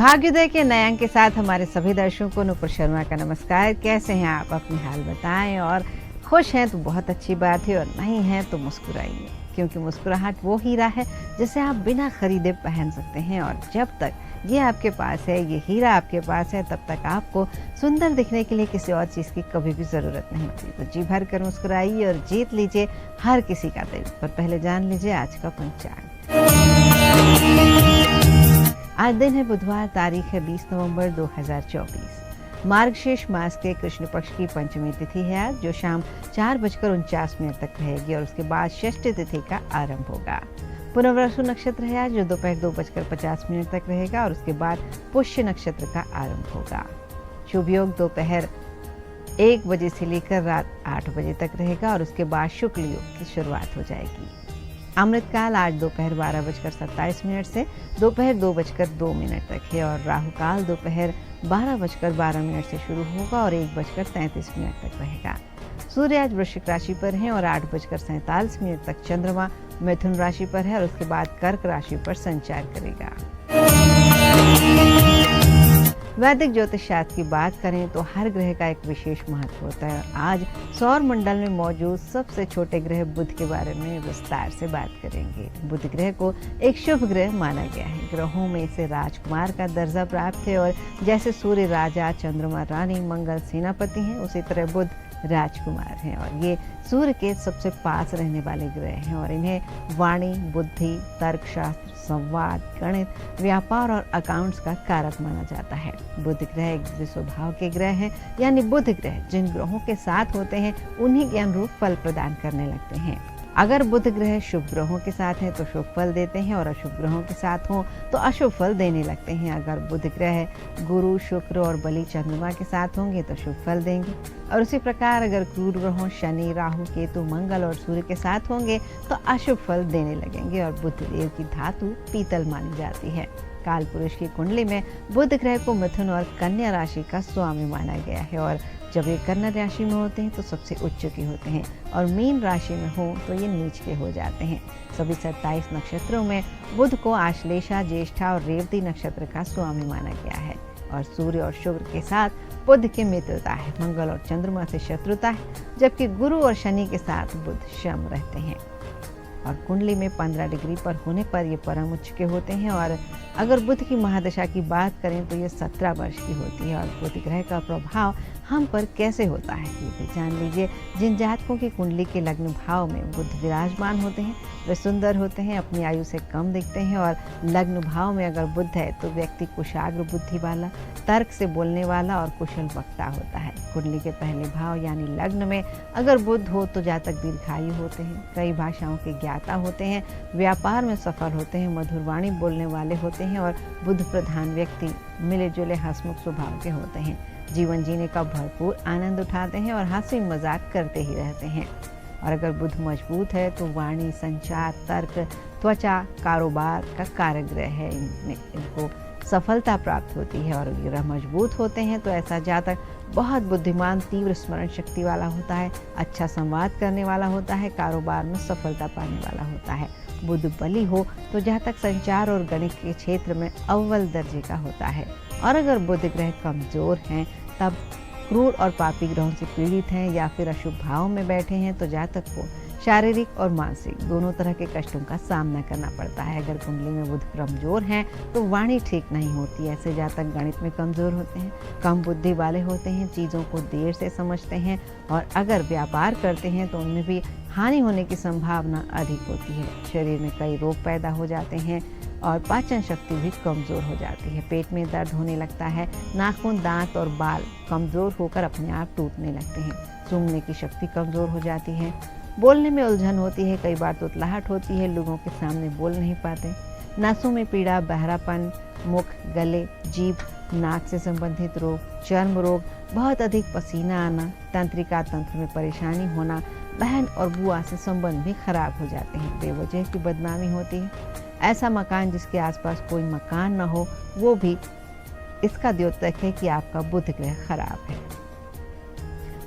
भाग्योदय के नए अंक के साथ हमारे सभी दर्शकों को नुपुर शर्मा का नमस्कार। कैसे हैं आप? अपनी हाल बताएं। और खुश हैं तो बहुत अच्छी बात है, और नहीं हैं तो मुस्कुराइए, क्योंकि मुस्कुराहट वो हीरा है जिसे आप बिना खरीदे पहन सकते हैं। और जब तक ये आपके पास है, ये हीरा आपके पास है, तब तक आपको सुंदर दिखने के लिए किसी और चीज़ की कभी भी ज़रूरत नहीं होती। तो जी भर कर मुस्कुराइए और जीत लीजिए हर किसी का दिल। पर पहले जान लीजिए आज का पंचांग। आज दिन है बुधवार, तारीख है 20 नवंबर 2024। मार्गशीर्ष मास के कृष्ण पक्ष की पंचमी तिथि है आज, जो शाम 4:49 तक रहेगी, और उसके बाद षष्ठी तिथि का आरंभ होगा। पुनर्वसु नक्षत्र है आज, जो दोपहर 2:50 तक रहेगा, और उसके बाद पुष्य नक्षत्र का आरंभ होगा। शुभ योग दोपहर 1 बजे से लेकर रात 8 बजे तक रहेगा, और उसके बाद शुक्ल योग की शुरुआत हो जाएगी। अमृतकाल आज दोपहर 12:27 से दोपहर 2:02 तक है, और राहु काल दोपहर 12:12 से शुरू होगा और 1:33 तक रहेगा। सूर्य आज वृश्चिक राशि पर है, और 8:47 तक चंद्रमा मिथुन राशि पर है, और उसके बाद कर्क राशि पर संचार करेगा। वैदिक ज्योतिष शास्त्र की बात करें तो हर ग्रह का एक विशेष महत्व होता है। आज सौर मंडल में मौजूद सबसे छोटे ग्रह बुध के बारे में विस्तार से बात करेंगे। बुध ग्रह को एक शुभ ग्रह माना गया है। ग्रहों में इसे राजकुमार का दर्जा प्राप्त है, और जैसे सूर्य राजा, चंद्रमा रानी, मंगल सेनापति हैं, उसी तरह बुध राजकुमार हैं। और ये सूर्य के सबसे पास रहने वाले ग्रह हैं, और इन्हें वाणी, बुद्धि, तर्कशास्त्र, संवाद, गणित, व्यापार और अकाउंट्स का कारक माना जाता है। बुध ग्रह एक स्वभाव के ग्रह हैं, यानी बुध ग्रह जिन ग्रहों के साथ होते हैं उन्हीं के अनुरूप फल प्रदान करने लगते हैं। अगर बुध ग्रह शुभ ग्रहों के साथ हैं तो शुभ फल देते हैं, और अशुभ ग्रहों के साथ हों तो अशुभ फल देने लगते हैं। अगर बुध ग्रह गुरु, शुक्र और बलि, चंद्रमा के साथ होंगे तो शुभ फल देंगे, और उसी प्रकार अगर क्रूर ग्रहों शनि, राहु, केतु, मंगल और सूर्य के साथ होंगे तो अशुभ फल देने लगेंगे। और बुध देव की धातु पीतल मानी जाती है। काल पुरुष की कुंडली में बुध ग्रह को मिथुन और कन्या राशि का स्वामी माना गया है, और जब ये कन्या राशि में होते हैं तो सबसे उच्च के होते हैं, और मीन राशि में हो तो ये नीच के हो जाते हैं। सभी 27 नक्षत्रों में बुध को आश्लेषा, ज्येष्ठा और रेवती नक्षत्र का स्वामी माना गया है। और सूर्य और शुक्र के साथ बुध की मित्रता है, मंगल और चंद्रमा से शत्रुता है, जबकि गुरु और शनि के साथ बुध शम रहते हैं। और कुंडली में 15 डिग्री पर होने पर ये परम उच्च के होते हैं। और अगर बुध की महादशा की बात करें तो ये 17 वर्ष की होती है। और बुध ग्रह का प्रभाव हम पर कैसे होता है ये भी जान लीजिए। जिन जातकों की कुंडली के लग्न भाव में बुध विराजमान होते हैं वे सुंदर होते हैं, अपनी आयु से कम दिखते हैं। और लग्न भाव में अगर बुध है तो व्यक्ति कुशाग्र बुद्धि वाला, तर्क से बोलने वाला और कुशल वक्ता होता है। कुंडली के पहले भाव यानी लग्न में अगर बुध हो तो जातक दीर्घायु होते हैं, कई भाषाओं के ज्ञाता होते हैं, व्यापार में सफल होते हैं, मधुर वाणी बोलने वाले होते हैं, और बुध प्रधान व्यक्ति मिले जुले हंसमुख स्वभाव के होते हैं। जीवन जीने का भरपूर आनंद उठाते हैं और हंसी मजाक करते ही रहते हैं। और अगर बुध मजबूत है तो वाणी, संचार, तर्क, त्वचा, कारोबार का कारक ग्रह है। इनको सफलता प्राप्त होती है। और ग्रह मजबूत होते हैं तो ऐसा जातक बहुत बुद्धिमान, तीव्र स्मरण शक्ति वाला होता है, अच्छा संवाद करने वाला होता है, कारोबार में सफलता पाने वाला होता है। बुध बली हो तो जातक संचार और गणित के क्षेत्र में अव्वल दर्जे का होता है। और अगर बुध ग्रह कमजोर हैं, तब क्रूर और पापी ग्रहों से पीड़ित हैं, या फिर अशुभ भाव में बैठे हैं तो जातक को शारीरिक और मानसिक दोनों तरह के कष्टों का सामना करना पड़ता है। अगर कुंडली में बुध कमजोर हैं तो वाणी ठीक नहीं होती। ऐसे जातक गणित में कमजोर होते हैं, कम बुद्धि वाले होते हैं, चीज़ों को देर से समझते हैं, और अगर व्यापार करते हैं तो उनमें भी हानि होने की संभावना अधिक होती है। शरीर में कई रोग पैदा हो जाते हैं, और पाचन शक्ति भी कमज़ोर हो जाती है। पेट में दर्द होने लगता है, नाखून, दांत और बाल कमज़ोर होकर अपने आप टूटने लगते हैं, सूंघने की शक्ति कमज़ोर हो जाती है, बोलने में उलझन होती है, कई बार तुतलाहट होती है, लोगों के सामने बोल नहीं पाते, नसों में पीड़ा, बहरापन, मुख, गले, जीभ, नाक से संबंधित रोग, चर्म रोग, बहुत अधिक पसीना आना, तंत्रिका तंत्र में परेशानी होना, बहन और बुआ से संबंध भी खराब हो जाते हैं, बेवजह की बदनामी होती है। ऐसा मकान जिसके आसपास कोई मकान न हो वो भी इसका द्योतक है कि आपका बुध ग्रह खराब है।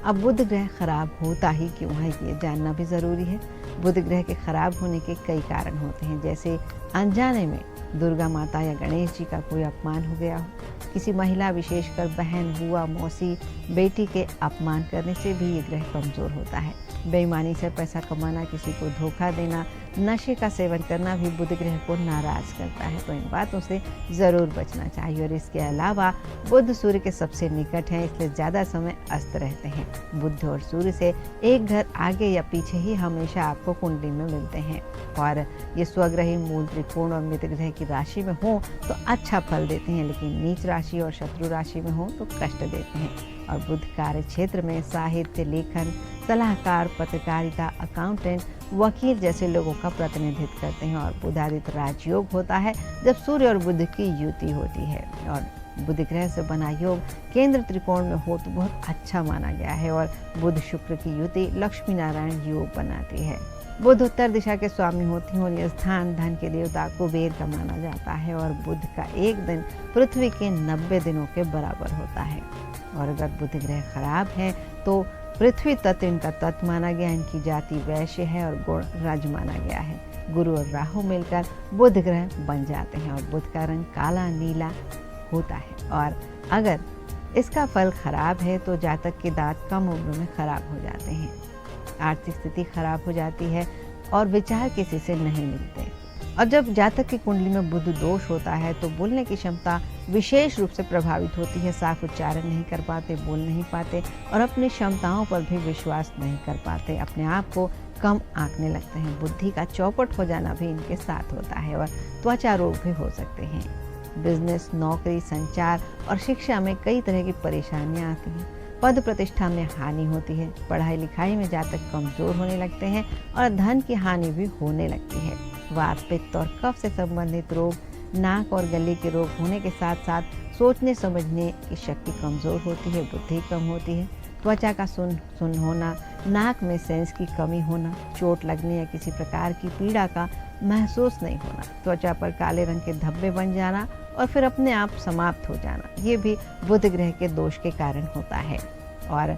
अब बुध ग्रह खराब होता ही क्यों है ये जानना भी ज़रूरी है। बुध ग्रह के खराब होने के कई कारण होते हैं, जैसे अनजाने में दुर्गा माता या गणेश जी का कोई अपमान हो गया हो, किसी महिला विशेषकर बहन, बुआ, मौसी, बेटी के अपमान करने से भी ये ग्रह कमज़ोर होता है। बेईमानी से पैसा कमाना, किसी को धोखा देना, नशे का सेवन करना भी बुध ग्रह को नाराज़ करता है, तो इन बातों से ज़रूर बचना चाहिए। और इसके अलावा बुध सूर्य के सबसे निकट हैं, इसलिए ज़्यादा समय अस्त रहते हैं। बुध और सूर्य से एक घर आगे या पीछे ही हमेशा आपको कुंडली में मिलते हैं, और ये स्वग्रही मूल त्रिकोण और मित्र ग्रह की राशि में हो तो अच्छा फल देते हैं, लेकिन नीच राशि और शत्रु राशि में हो तो कष्ट देते हैं। और बुध कार्य क्षेत्र में साहित्य, लेखन, सलाहकार, पत्रकारिता, अकाउंटेंट, वकील जैसे लोगों का प्रतिनिधित्व करते हैं। और बुधादित्य राजयोग होता है जब सूर्य और बुध की युति होती है, और बुध ग्रह से बना योग केंद्र त्रिकोण में हो तो बहुत अच्छा माना गया है। और बुध शुक्र की युति लक्ष्मी नारायण योग बनाती है। बुध उत्तर दिशा के स्वामी होती हैं और यह स्थान धन के देवता कुबेर का माना जाता है। और बुध का एक दिन पृथ्वी के 90 दिनों के बराबर होता है। और अगर बुध ग्रह खराब है तो पृथ्वी तत्व इनका तत्व माना गया, इनकी जाति वैश्य है और गुण रज माना गया है। गुरु और राहु मिलकर बुध ग्रह बन जाते हैं और बुध का रंग काला नीला होता है। और अगर इसका फल खराब है तो जातक के दांत कम उम्र में खराब हो जाते हैं, आर्थिक स्थिति खराब हो जाती है और विचार किसी से नहीं मिलते। और जब जातक की कुंडली में बुध दोष होता है तो बोलने की क्षमता विशेष रूप से प्रभावित होती है। साफ उच्चारण नहीं कर पाते, बोल नहीं पाते और अपनी क्षमताओं पर भी विश्वास नहीं कर पाते, अपने आप को कम आंकने लगते हैं। बुद्धि का चौपट हो जाना भी इनके साथ होता है और त्वचा रोग भी हो सकते हैं। बिजनेस, नौकरी, संचार और शिक्षा में कई तरह की परेशानियां आती हैं। पद प्रतिष्ठा में हानि होती है। पढ़ाई लिखाई में जातक कमजोर होने लगते हैं और धन की हानि भी होने लगती है। वात, पित्त और कफ से संबंधित रोग, नाक और गले के रोग होने के साथ साथ सोचने समझने की शक्ति कमजोर होती है, बुद्धि कम होती है। त्वचा का सुन होना, नाक में सेंस की कमी होना, चोट लगने या किसी प्रकार की पीड़ा का महसूस नहीं होना, त्वचा पर काले रंग के धब्बे बन जाना और फिर अपने आप समाप्त हो जाना, ये भी बुध ग्रह के दोष के कारण होता है। और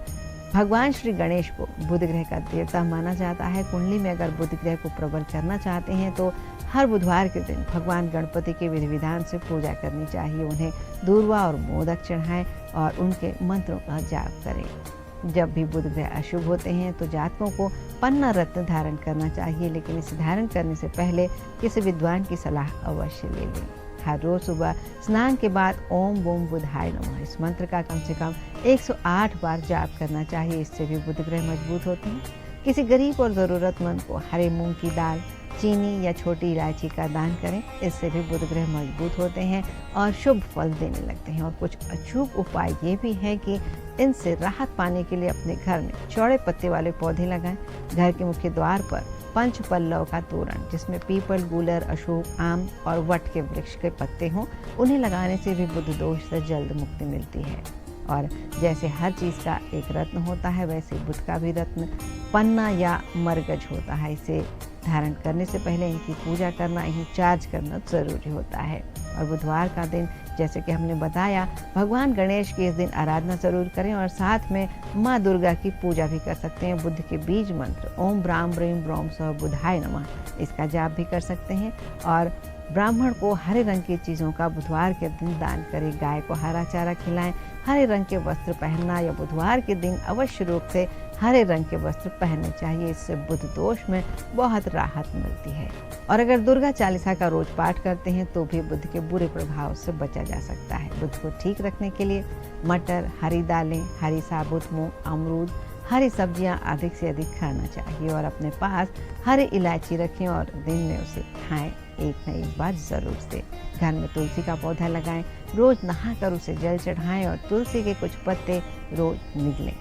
भगवान श्री गणेश को बुध ग्रह का देवता माना जाता है। कुंडली में अगर बुध ग्रह को प्रबल करना चाहते हैं तो हर बुधवार के दिन भगवान गणपति के विधि विधान से पूजा करनी चाहिए। उन्हें दूर्वा और मोदक चढ़ाएं और उनके मंत्रों का जाप करें। जब भी बुध ग्रह अशुभ होते हैं तो जातकों को पन्ना रत्न धारण करना चाहिए, लेकिन इसे धारण करने से पहले किसी विद्वान की सलाह अवश्य ले लें। हर रोज सुबह स्नान के बाद ओम बूम बुधाय नमः इस मंत्र का कम से कम 108 बार जाप करना चाहिए। इससे भी बुध ग्रह मजबूत होते हैं। किसी गरीब और ज़रूरतमंद को हरे मूंग की दाल, चीनी या छोटी इलायची का दान करें, इससे भी बुध ग्रह मजबूत होते हैं और शुभ फल देने लगते हैं। और कुछ अचूक उपाय ये भी है कि इनसे राहत पाने के लिए अपने घर में चौड़े पत्ते वाले पौधे लगाएं। घर के मुख्य द्वार पर पंच पल्लव का तोरण जिसमें पीपल, गूलर, अशोक, आम और वट के वृक्ष के पत्ते हों, उन्हें लगाने से भी बुध दोष से जल्द मुक्ति मिलती है। और जैसे हर चीज़ का एक रत्न होता है, वैसे बुध का भी रत्न पन्ना या मरगज होता है। इसे धारण करने से पहले इनकी पूजा करना, इन्हें चार्ज करना जरूरी होता है। और बुधवार का दिन जैसे कि हमने बताया, भगवान गणेश की इस दिन आराधना जरूर करें और साथ में माँ दुर्गा की पूजा भी कर सकते हैं। बुध के बीज मंत्र ओम ब्राम ब्रीम ब्रोम सह बुधाय नमः इसका जाप भी कर सकते हैं। और ब्राह्मण को हरे रंग की चीज़ों का बुधवार के दिन दान करें। गाय को हरा चारा खिलाएं। हरे रंग के वस्त्र पहनना या बुधवार के दिन अवश्य रूप से हरे रंग के वस्त्र पहनने चाहिए। इससे बुध दोष में बहुत राहत मिलती है। और अगर दुर्गा चालीसा का रोज पाठ करते हैं तो भी बुध के बुरे प्रभाव से बचा जा सकता है। बुध को ठीक रखने के लिए मटर, हरी दालें, हरी साबुत मूंग, अमरूद, हरी सब्जियां अधिक से अधिक खाना चाहिए। और अपने पास हरी इलायची रखें और दिन में उसे खाएं एक न एक बार जरूर से। घर में तुलसी का पौधा लगाएं, रोज नहाकर उसे जल चढ़ाएं और तुलसी के कुछ पत्ते रोज निगलें।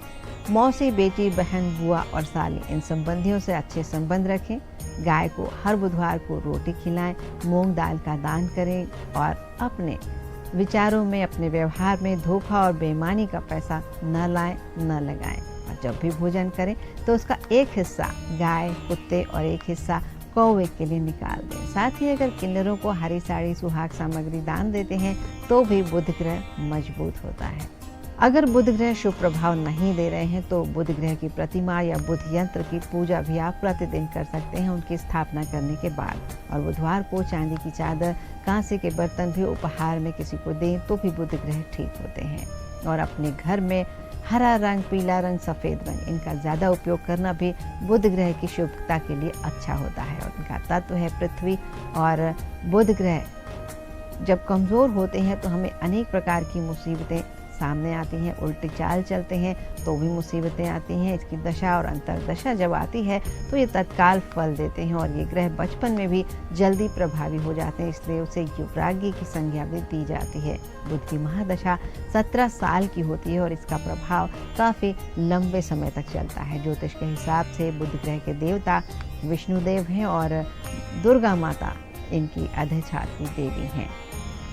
मौसी, बेटी, बहन, बुआ और साली इन संबंधियों से अच्छे संबंध रखें। गाय को हर बुधवार को रोटी खिलाएं। मूंग दाल का दान करें और अपने विचारों में, अपने व्यवहार में धोखा और बेईमानी का पैसा न लाएं, न लगाएं। और जब भी भोजन करें तो उसका एक हिस्सा गाय, कुत्ते और एक हिस्सा कौवे के लिए निकाल दें। साथ ही अगर किन्नरों को हरी साड़ी, सुहाग सामग्री दान देते हैं तो भी बुध ग्रह मजबूत होता है। अगर बुध ग्रह शुभ प्रभाव नहीं दे रहे हैं तो बुध ग्रह की प्रतिमा या बुध यंत्र की पूजा भी आप प्रतिदिन कर सकते हैं उनकी स्थापना करने के बाद। और बुधवार को चांदी की चादर, कांसे के बर्तन भी उपहार में किसी को दें तो भी बुध ग्रह ठीक होते हैं। और अपने घर में हरा रंग, पीला रंग, सफ़ेद रंग, इनका ज़्यादा उपयोग करना भी बुध ग्रह की शुभता के लिए अच्छा होता है। और इनका तत्व है पृथ्वी। और बुध ग्रह जब कमज़ोर होते हैं तो हमें अनेक प्रकार की मुसीबतें सामने आती हैं। उल्टी चाल चलते हैं तो भी मुसीबतें आती हैं। इसकी दशा और अंतर्दशा जब आती है तो ये तत्काल फल देते हैं। और ये ग्रह बचपन में भी जल्दी प्रभावी हो जाते हैं, इसलिए उसे युवरागी की संज्ञा भी दी जाती है। बुध की महादशा 17 साल की होती है और इसका प्रभाव काफ़ी लंबे समय तक चलता है। ज्योतिष के हिसाब से बुध ग्रह के देवता विष्णुदेव हैं और दुर्गा माता इनकी अधिष्ठात्री देवी हैं।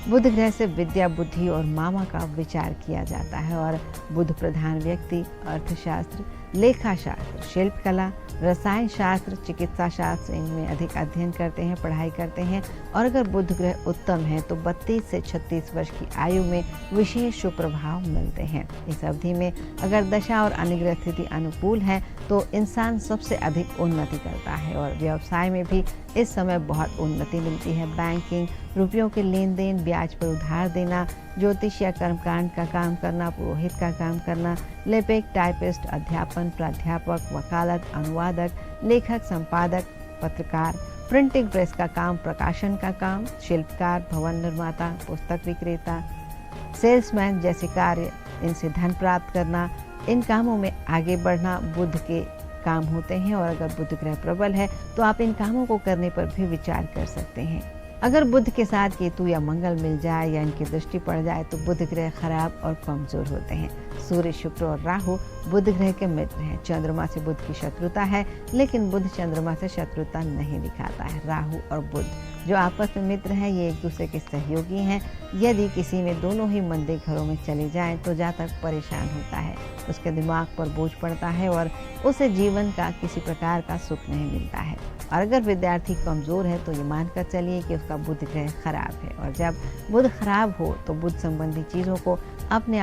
बुध ग्रह से विद्या, बुद्धि और मामा का विचार किया जाता है। और बुध प्रधान व्यक्ति अर्थशास्त्र, लेखा शास्त्र, शिल्पकला, रसायन शास्त्र, चिकित्सा शास्त्र इनमें अधिक अध्ययन करते हैं, पढ़ाई करते हैं। और अगर बुध ग्रह उत्तम है तो 32 से 36 वर्ष की आयु में विशेष शुभ प्रभाव मिलते हैं। इस अवधि में अगर दशा और अनुग्रह स्थिति अनुकूल है तो इंसान सबसे अधिक उन्नति करता है। और व्यवसाय में भी इस समय बहुत उन्नति मिलती है। बैंकिंग, रुपयों के लेन देन, ब्याज पर उधार देना, ज्योतिष या कर्मकांड का काम करना, पुरोहित का काम करना, लेपिक, टाइपिस्ट, अध्यापन, प्राध्यापक, वकालत, अनुवादक, लेखक, संपादक, पत्रकार, प्रिंटिंग प्रेस का काम, प्रकाशन का काम, शिल्पकार, भवन निर्माता, पुस्तक विक्रेता, सेल्समैन जैसे कार्य, इनसे धन प्राप्त करना, इन कामों में आगे बढ़ना बुध के काम होते हैं। और अगर बुध ग्रह प्रबल है तो आप इन कामों को करने पर भी विचार कर सकते हैं। अगर बुध के साथ केतु या मंगल मिल जाए या इनकी दृष्टि पड़ जाए तो बुध ग्रह खराब और कमजोर होते हैं। सूर्य, शुक्र और राहु बुध ग्रह के मित्र हैं। चंद्रमा से बुध की शत्रुता है, लेकिन बुध चंद्रमा से शत्रुता नहीं दिखाता है। राहु और बुध जो आपस में मित्र हैं, ये एक दूसरे के सहयोगी हैं। यदि किसी में दोनों ही मंदे घरों में चले जाएं तो जातक परेशान होता है, उसके दिमाग पर बोझ पड़ता है और उसे जीवन का किसी प्रकार का सुख नहीं मिलता है। और अगर विद्यार्थी कमज़ोर है तो ये मानकर चलिए कि उसका बुध ग्रह खराब है। और जब बुध खराब हो तो बुध संबंधी चीज़ों को अपने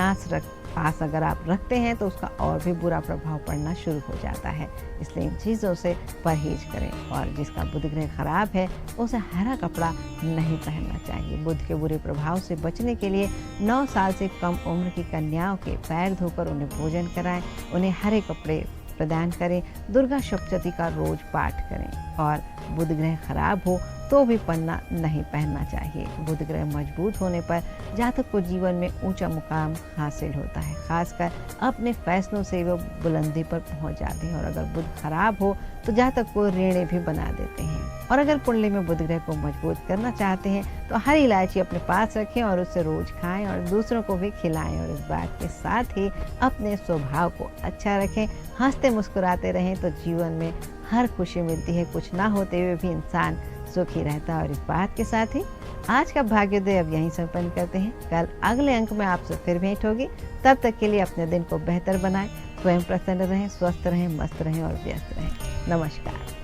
पास अगर आप रखते हैं तो उसका और भी बुरा प्रभाव पड़ना शुरू हो जाता है। इसलिए इन चीज़ों से परहेज करें। और जिसका बुध ग्रह खराब है उसे हरा कपड़ा नहीं पहनना चाहिए। बुध के बुरे प्रभाव से बचने के लिए 9 साल से कम उम्र की कन्याओं के पैर धोकर उन्हें भोजन कराएं, उन्हें हरे कपड़े प्रदान करें, दुर्गा सप्तशती का रोज पाठ करें। और बुध ग्रह खराब हो तो भी पन्ना नहीं पहनना चाहिए। बुध ग्रह मजबूत होने पर जातक को जीवन में ऊंचा मुकाम हासिल होता है, खासकर अपने फैसलों से वो बुलंदी पर पहुंच जाते हैं। और अगर बुध खराब हो तो जातक को ऋणी भी बना देते हैं। और अगर कुंडली में बुध ग्रह को मजबूत करना चाहते हैं तो हरी इलायची अपने पास रखें और उससे रोज खाएं और दूसरों को भी खिलाएं। और इस बात के साथ ही अपने स्वभाव को अच्छा रखें, हंसते मुस्कुराते रहें तो जीवन में हर खुशी मिलती है। कुछ ना होते हुए भी इंसान सुखी रहता है। और इस बात के साथ ही आज का भाग्योदय अब यहीं संपन्न करते हैं। कल अगले अंक में आपसे फिर भेंट होगी। तब तक के लिए अपने दिन को बेहतर बनाएं, स्वयं प्रसन्न रहें, स्वस्थ रहें, मस्त रहें और व्यस्त रहें। नमस्कार।